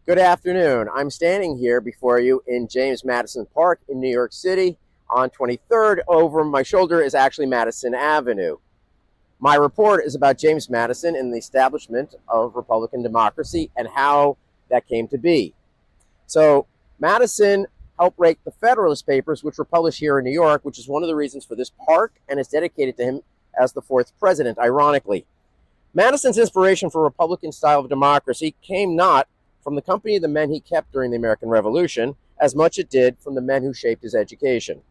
Good afternoon. I'm standing here before you in James Madison Park in New York City on 23rd. Over my shoulder is actually Madison Avenue. My report is about James Madison and the establishment of Republican democracy and how that came to be. So, Madison helped write the Federalist Papers, which were published here in New York, which is one of the reasons for this park, and is dedicated to him as the fourth president, ironically. Madison's inspiration for Republican style of democracy came not from the company of the men he kept during the American Revolution, as much it did from the men who shaped his education.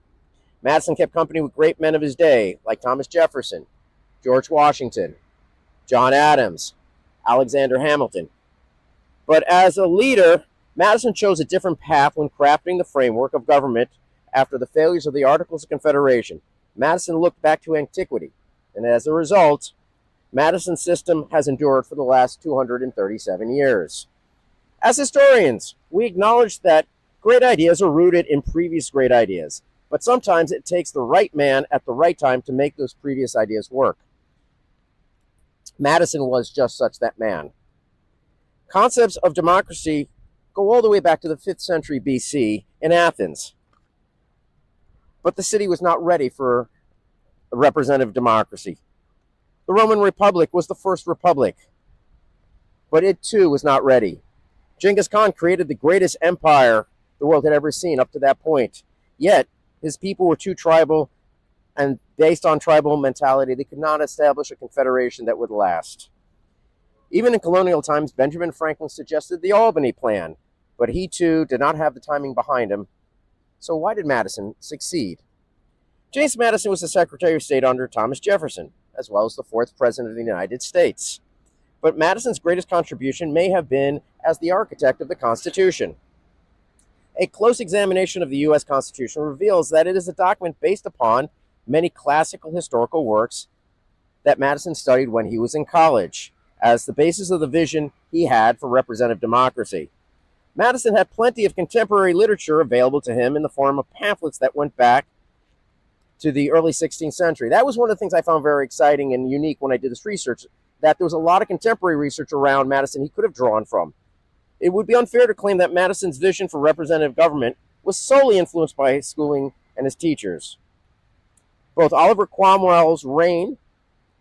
Madison kept company with great men of his day, like Thomas Jefferson, George Washington, John Adams, Alexander Hamilton. But as a leader, Madison chose a different path when crafting the framework of government after the failures of the Articles of Confederation. Madison looked back to antiquity, and as a result, Madison's system has endured for the last 237 years. As historians, we acknowledge that great ideas are rooted in previous great ideas, but sometimes it takes the right man at the right time to make those previous ideas work. Madison was just such that man. Concepts of democracy go all the way back to the 5th century BC in Athens. But the city was not ready for a representative democracy. The Roman Republic was the first republic, but it too was not ready. Genghis Khan created the greatest empire the world had ever seen up to that point. Yet, his people were too tribal, and based on tribal mentality, they could not establish a confederation that would last. Even in colonial times, Benjamin Franklin suggested the Albany Plan, but he too did not have the timing behind him. So why did Madison succeed? James Madison was the Secretary of State under Thomas Jefferson, as well as the fourth President of the United States. But Madison's greatest contribution may have been as the architect of the Constitution. A close examination of the U.S. Constitution reveals that it is a document based upon many classical historical works that Madison studied when he was in college, as the basis of the vision he had for representative democracy. Madison had plenty of contemporary literature available to him in the form of pamphlets that went back to the early 16th century. That was one of the things I found very exciting and unique when I did this research, that there was a lot of contemporary research around Madison he could have drawn from. It would be unfair to claim that Madison's vision for representative government was solely influenced by his schooling and his teachers. Both Oliver Cromwell's reign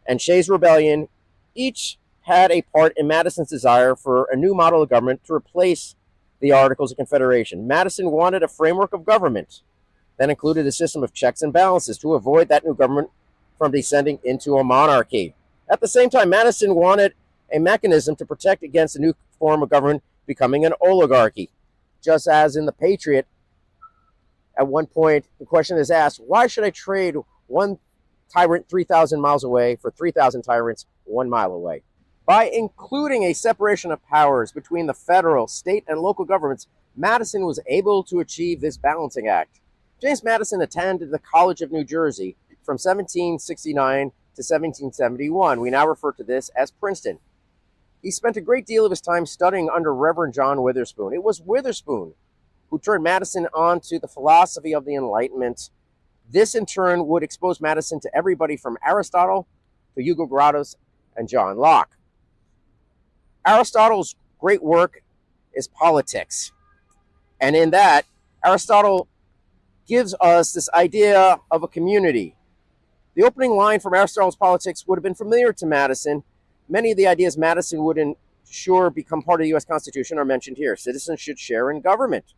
and Shays' Rebellion each had a part in Madison's desire for a new model of government to replace the Articles of Confederation. Madison wanted a framework of government that included a system of checks and balances to avoid that new government from descending into a monarchy. At the same time, Madison wanted a mechanism to protect against a new form of government becoming an oligarchy. Just as in The Patriot, at one point, the question is asked, why should I trade one tyrant 3,000 miles away for 3,000 tyrants 1 mile away? By including a separation of powers between the federal, state, and local governments, Madison was able to achieve this balancing act. James Madison attended the College of New Jersey from 1769 to 1771. We now refer to this as Princeton. He spent a great deal of his time studying under Reverend John Witherspoon. It was Witherspoon who turned Madison on to the philosophy of the Enlightenment. This, in turn, would expose Madison to everybody from Aristotle to Hugo Grotius and John Locke. Aristotle's great work is Politics. And in that, Aristotle gives us this idea of a community. The opening line from Aristotle's Politics would have been familiar to Madison. Many of the ideas Madison would ensure become part of the U.S. Constitution are mentioned here. Citizens should share in government,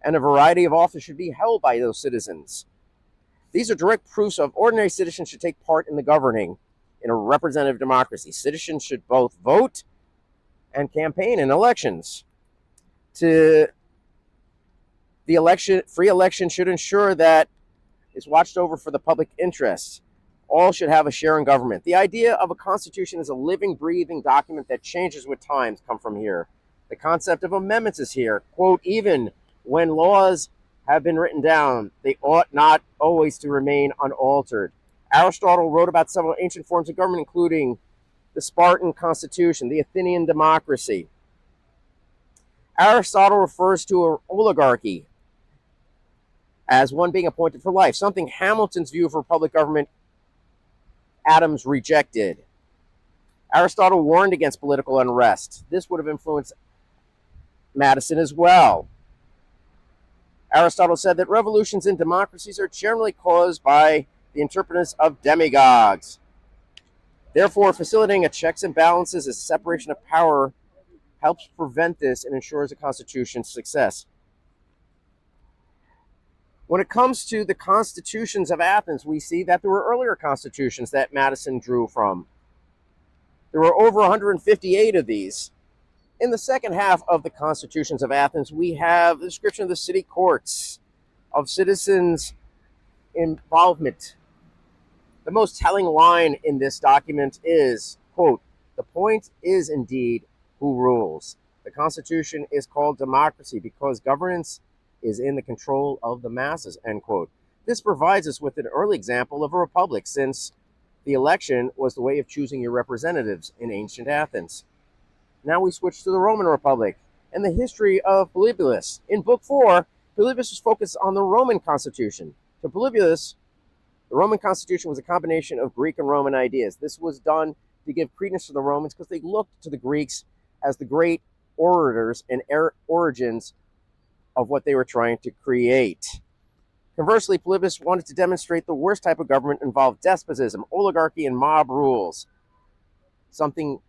and a variety of office should be held by those citizens. These are direct proofs of ordinary citizens should take part in the governing in a representative democracy. Citizens should both vote and campaign in elections. Free election should ensure that it's watched over for the public interest. All should have a share in government. The idea of a constitution as a living, breathing document that changes with times come from here. The concept of amendments is here. Quote, even when laws have been written down, they ought not always to remain unaltered. Aristotle wrote about several ancient forms of government, including the Spartan constitution, the Athenian democracy. Aristotle refers to an oligarchy as one being appointed for life, something Hamilton's view of republic government Adams rejected. Aristotle warned against political unrest. This would have influenced Madison as well. Aristotle said that revolutions in democracies are generally caused by the interpretance of demagogues. Therefore, facilitating a checks and balances, a separation of power, helps prevent this and ensures a constitution's success. When it comes to the constitutions of Athens, we see that there were earlier constitutions that Madison drew from. There were over 158 of these. In the second half of the constitutions of Athens, we have the description of the city courts, of citizens' involvement. The most telling line in this document is, quote, "The point is indeed who rules. The Constitution is called democracy because governance is in the control of the masses," end quote. This provides us with an early example of a republic, since the election was the way of choosing your representatives in ancient Athens. Now we switch to the Roman Republic and the history of Polybius. In Book 4, Polybius was focused on the Roman Constitution. To Polybius, the Roman Constitution was a combination of Greek and Roman ideas. This was done to give credence to the Romans because they looked to the Greeks as the great orators and origins of what they were trying to create. Conversely, Polybius wanted to demonstrate the worst type of government involved despotism, oligarchy, and mob rules, something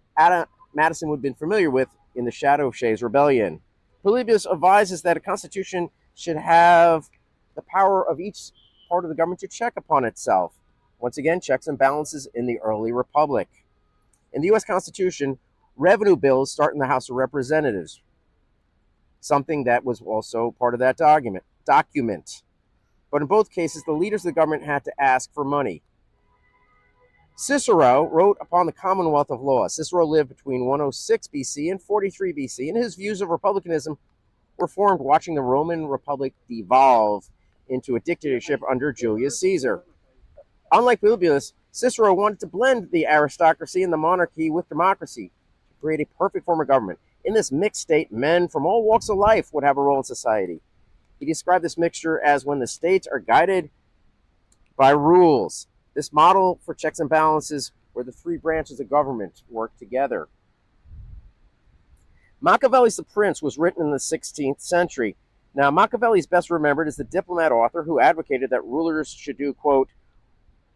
Madison would have been familiar with in the shadow of Shays' Rebellion. Polybius advises that a constitution should have the power of each part of the government to check upon itself. Once again, checks and balances in the early republic. In the U.S. Constitution, revenue bills start in the House of Representatives, something that was also part of that document. But in both cases, the leaders of the government had to ask for money. Cicero wrote upon the Commonwealth of Law. Cicero lived between 106 BC and 43 BC, and his views of republicanism were formed watching the Roman Republic devolve into a dictatorship under Julius Caesar. Unlike Polybius, Cicero wanted to blend the aristocracy and the monarchy with democracy to create a perfect form of government. In this mixed state, men from all walks of life would have a role in society. He described this mixture as when the states are guided by rules. This model for checks and balances where the three branches of government work together. Machiavelli's The Prince was written in the 16th century. Now, Machiavelli is best remembered as the diplomat author who advocated that rulers should do, quote,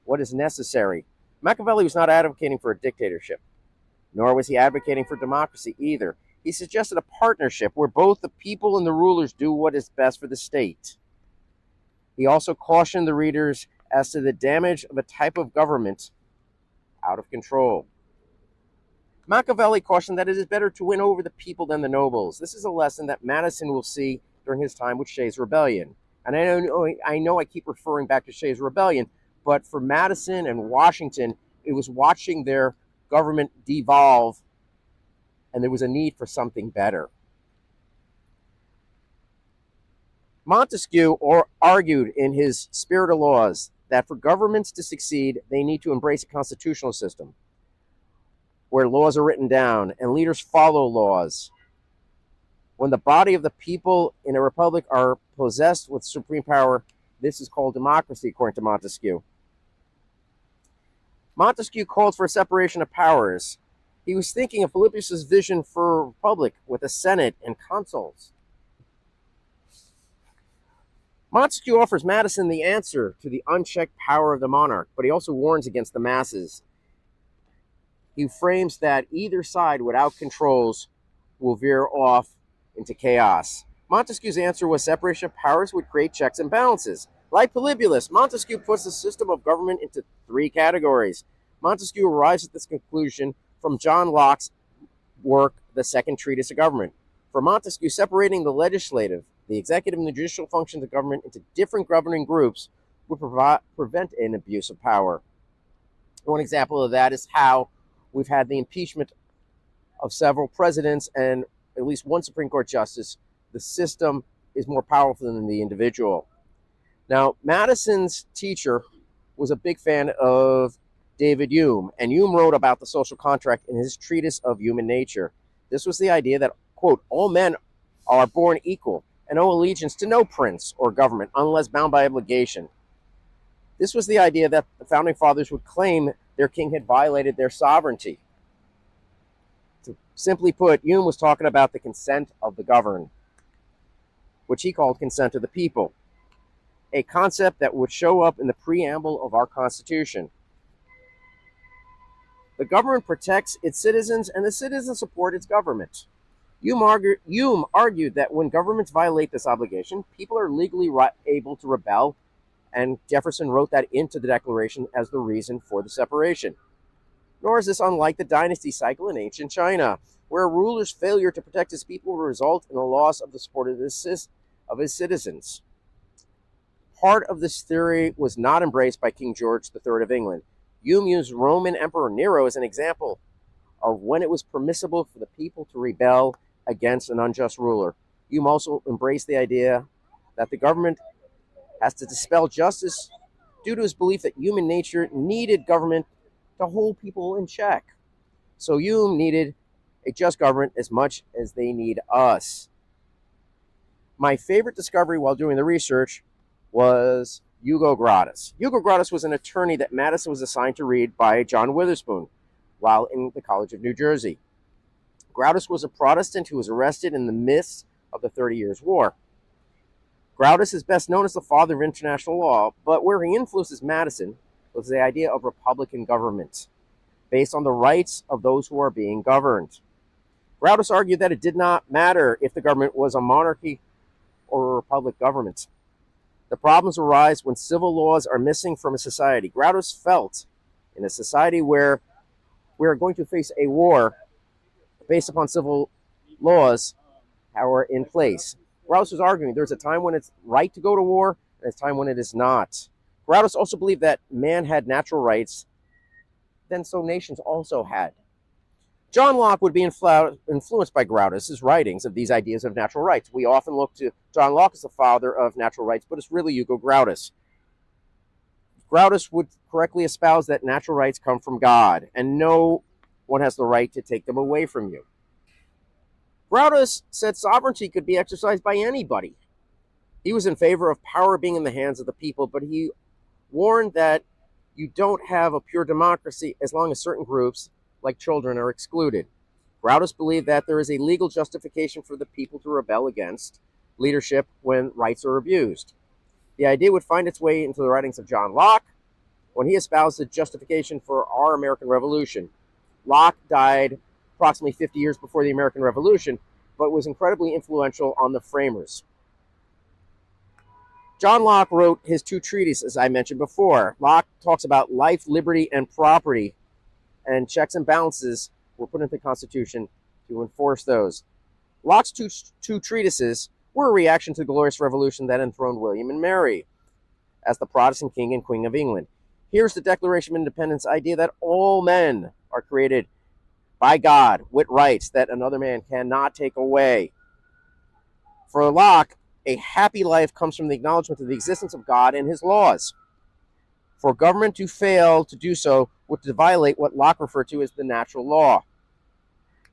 what is necessary. Machiavelli was not advocating for a dictatorship, nor was he advocating for democracy either. He suggested a partnership where both the people and the rulers do what is best for the state. He also cautioned the readers as to the damage of a type of government out of control. Machiavelli cautioned that it is better to win over the people than the nobles. This is a lesson that Madison will see during his time with Shays' Rebellion. And I know I keep referring back to Shays' Rebellion, but for Madison and Washington, it was watching their government devolve, and there was a need for something better. Montesquieu argued in his Spirit of Laws that for governments to succeed, they need to embrace a constitutional system where laws are written down and leaders follow laws. When the body of the people in a republic are possessed with supreme power, this is called democracy, according to Montesquieu. Montesquieu called for a separation of powers. He was thinking of Polybius' vision for a republic with a senate and consuls. Montesquieu offers Madison the answer to the unchecked power of the monarch, but he also warns against the masses. He frames that either side without controls will veer off into chaos. Montesquieu's answer was separation of powers would create checks and balances. Like Polybius, Montesquieu puts the system of government into three categories. Montesquieu arrives at this conclusion from John Locke's work, The Second Treatise of Government. For Montesquieu, separating the legislative, the executive, and the judicial functions of government into different governing groups would prevent an abuse of power. One example of that is how we've had the impeachment of several presidents and at least one Supreme Court justice. The system is more powerful than the individual. Now, Madison's teacher was a big fan of David Hume, and Hume wrote about the social contract in his treatise of human nature. This was the idea that, quote, all men are born equal and owe allegiance to no prince or government unless bound by obligation. This was the idea that the founding fathers would claim their king had violated their sovereignty. To Simply put, Hume was talking about the consent of the governed, which he called consent of the people, a concept that would show up in the preamble of our Constitution. The government protects its citizens, and the citizens support its government. Hume argued that when governments violate this obligation, people are legally able to rebel, and Jefferson wrote that into the Declaration as the reason for the separation. Nor is this unlike the dynasty cycle in ancient China, where a ruler's failure to protect his people will result in the loss of the support of his citizens. Part of this theory was not embraced by King George III of England. Hume used Roman Emperor Nero as an example of when it was permissible for the people to rebel against an unjust ruler. Hume also embraced the idea that the government has to dispel justice due to his belief that human nature needed government to hold people in check. So Hume needed a just government as much as they need us. My favorite discovery while doing the research was Hugo Gratis. Hugo Gratis was an attorney that Madison was assigned to read by John Witherspoon while in the College of New Jersey. Gratis was a Protestant who was arrested in the midst of the 30 Years' War. Gratis is best known as the father of international law, but where he influences Madison was the idea of republican government, based on the rights of those who are being governed. Gratis argued that it did not matter if the government was a monarchy or a republic government. The problems arise when civil laws are missing from a society. Gratis felt in a society where we are going to face a war based upon civil laws that are in place. Gratis was arguing there's a time when it's right to go to war and a time when it is not. Gratis also believed that man had natural rights, then so nations also had. John Locke would be influenced by Gratis' writings of these ideas of natural rights. We often look to John Locke as the father of natural rights, but it's really Hugo Gratis. Gratis would correctly espouse that natural rights come from God, and no one has the right to take them away from you. Gratis said sovereignty could be exercised by anybody. He was in favor of power being in the hands of the people, but he warned that you don't have a pure democracy as long as certain groups, like children, are excluded. Gratis believed that there is a legal justification for the people to rebel against leadership when rights are abused. The idea would find its way into the writings of John Locke when he espoused the justification for our American Revolution. Locke died approximately 50 years before the American Revolution, but was incredibly influential on the framers. John Locke wrote his two treatises, as I mentioned before. Locke talks about life, liberty, and property, and checks and balances were put into the Constitution to enforce those. Locke's two treatises were a reaction to the Glorious Revolution that enthroned William and Mary as the Protestant king and queen of England. Here's the Declaration of Independence idea that all men are created by God with rights that another man cannot take away. For Locke, a happy life comes from the acknowledgement of the existence of God and his laws. For government to fail to do so would violate what Locke referred to as the natural law.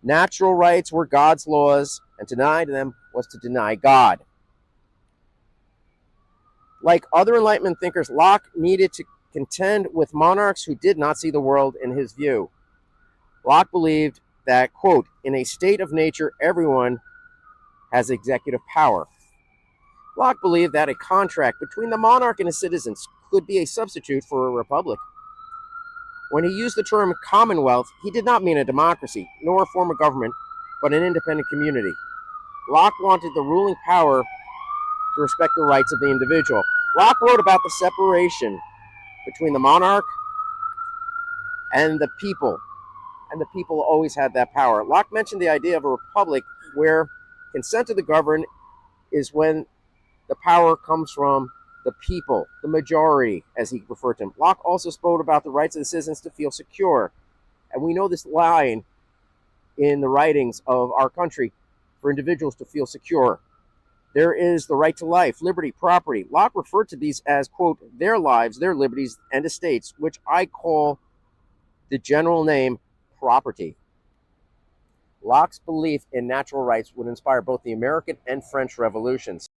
Natural rights were God's laws, and to deny them was to deny God. Like other Enlightenment thinkers, Locke needed to contend with monarchs who did not see the world in his view. Locke believed that, quote, in a state of nature, everyone has executive power. Locke believed that a contract between the monarch and his citizens could be a substitute for a republic. When he used the term commonwealth, he did not mean a democracy, nor a form of government, but an independent community. Locke wanted the ruling power to respect the rights of the individual. Locke wrote about the separation between the monarch and the people always had that power. Locke mentioned the idea of a republic where consent of the governed is when the power comes from the people, the majority, as he referred to them. Locke also spoke about the rights of the citizens to feel secure. And we know this line in the writings of our country for individuals to feel secure. There is the right to life, liberty, property. Locke referred to these as, quote, their lives, their liberties, and estates, which I call the general name property. Locke's belief in natural rights would inspire both the American and French revolutions.